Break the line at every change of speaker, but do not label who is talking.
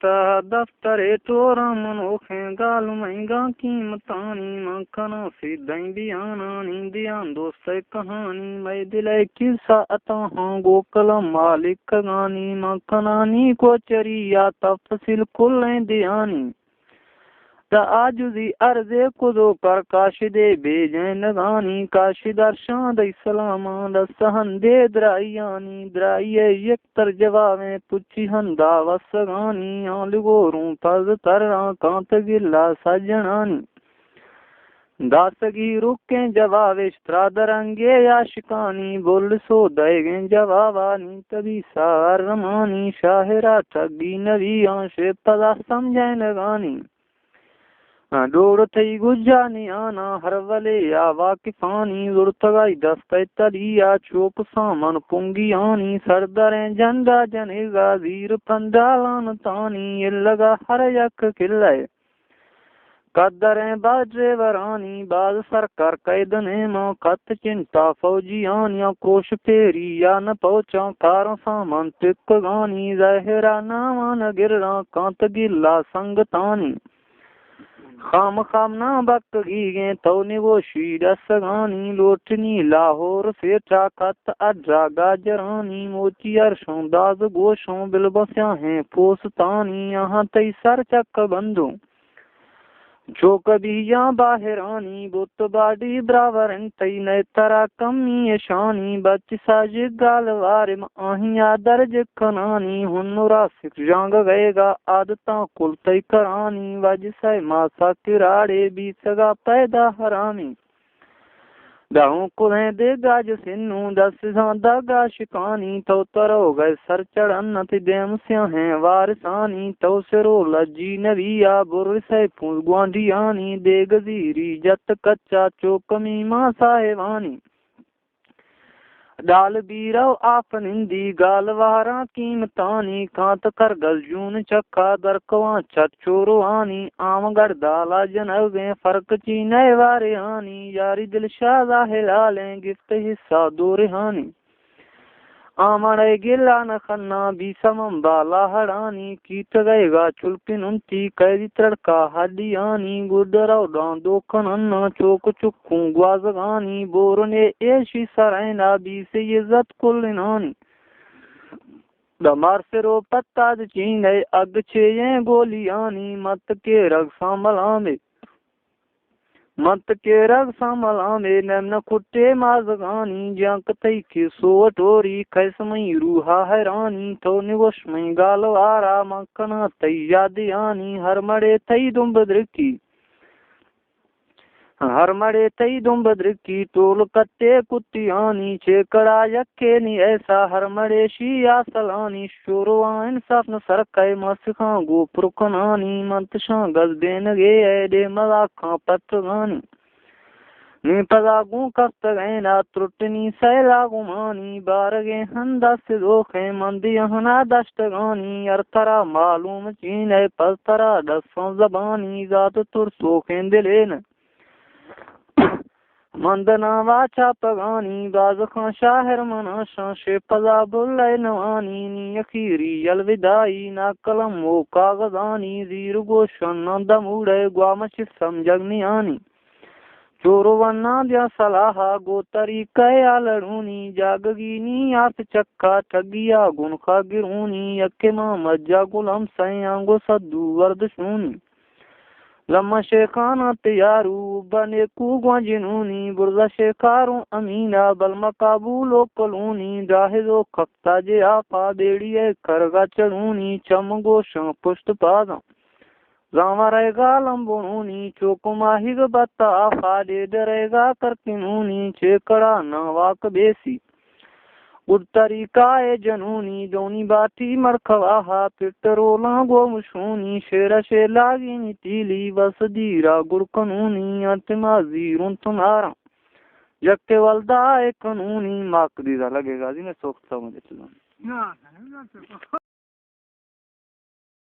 दफ्तरे चोरा मनोखे गाल महंगा कीमतानी मखना सीधाई बियाना नींदियां दोस्त कहानी मैं दिले किस्सा अतहा गोकल मालिक गानी मखनानी को चरिया तफसिल कुल दियानी आजुजी अर्जे कुदो कर काशिदे बेजे नगानी काशिदर शाद इस्लामा दस्तहंदे द्राइयानी द्राइये एक तर जवाबे पुच्छी हंदा वसगानी आलगोरूं पज तररा कांत गिल्ला सजनानी दासगी रुके जवाब स्त्रादरंगे याशिकानी बोल सो दएगे जवाबानी तभी सार रमानी शाहरा ठगी नवी आंशे पदा समझे नगानी डोर थई गुजानी आना हर वले या वाकिफानी जुर्तगाई दस्ते तलिया चोप सामन पुंगी आनी सरदरे झंडा जनेगा वीर पंडालान तानी ये लगा हर यक किले कदरे बाजे वरानी बाज सरकार कैदने मां कत चिंता फौजी आनिया कोश फेरी या न पहुंचा कारों सामान टिक गानी जहरा नामा न गिरा कांत गिल्ला संगतानी खाम खाम ना बक गीगे तो निगोशी दसगानी लोटनी लाहौर से चाकत अड्रा गाजरानी मोची अरशों दाज गोशों बिलबस्या हैं पोस्तानी यहाँ तई सर चक बंदो जो कभी यहाँ बाहरानी बुत बाडी बराबर तई नए तरा कमी शानी बच साजिद गालवार आहिया दर्ज खनानी हुनुरा सिख जांग गएगा आदता कुल तई करानी वज से मासा किराड़े भी सगा पैदा हरामी दाहू कुलें देगा जो सिन्नू दस दागा शिकानी तो तरो गए सर चढ़न देम स्या हैं वारसानी तो सिरो लजी नविया बुर से फूल ग्वांढियानी देगजीरी जत कच्चा चोकमी मां साहेवानी डाल बीरव आप निंदी गालवारा कीमतानी कांत कर गल जून चक्का दरकवा चत चोरुआनी आमगढ़ दाला जनवे फर्क चीने वारे आनी यारी दिल शादा हिलाले गिफ्ट हिस्सा दो रिहानी आमड़े गिला न खन्ना भी समम बाला हड़ानी कीट गएगा चुलपिन उनती कैदी तड़का हड्डियानी गुडराव दो खनन्ना चोक चुक्कू ग्वाजगानी बोर ने ऐशी सरैना भी से इज्जत कुलनानी दमार से रो पत्ता चीन अग छे गोलियानी मत के रग सामला में मत के रग सामला में न कुट्टे माजगानी जंक तई के सो टोरी कैसमई रूहा हैरानी तो निवश में गालवारा मकना तई यादियानी हर मड़े तई दुम्बद्र की टोल कत्ते कुत्तियानी छेकड़ा यक्के नी ऐसा हर मड़े शिया सलानी शोरवाइन सपन सरकै मसखा गोपुर कनानी मंतशा गज देन गे दे मलाखा पत्रगानी नी पदागू कस्त गैना त्रुटनी सैला गुमानी बारगे हंदा से दोखे मंदी हना दष्ट गानी अरतरा मालूम चीन है पस्तरा दसों जबानी जात तुर सोखें दिलेन मंदना वाचा पगानी बाज खां शाहर मनाशा शे पदा बुल्ले नवानी नी अखीरी अलविदाई ना कलम वो कागजानी जीर गोशन दमुड़े ग्वामच समझगनी आनी चोरो वन्ना दिया सलाहा गो तरीका लड़ूनी जागगीनी आस चक्का ठगिया गुनखा गिरूनी यके मज्जा गुलम सयांगो सद्दू वर्दशूनी लम्मा शेखाना तैयारू बने कुगवा जिनूनी बुरजा शेखारू अमीना बलमा काबूलो कलूनी जाहिदो खफ्ता जे आपा बेड़िए करगा चढ़ूनी चम गोशं पुष्ट पादा रामा रहेगा लंबूनी चोक माहिग बत्ता आफा दे डरेगा करकिनूनी चेकड़ा नवाक बेसी उत्तरिकाए जनूनी दोनी बाटी मरखवाहा पिटरोला गो मुशूनी शेरा शे लागी नीतीली बस दीरा गुरकनूनी अंतिमा जीरुन तुम्हारा जक्के वल्दा एक कानूनी माक दीदा लगेगा जी मैं सोचता हूँ मुझे चलो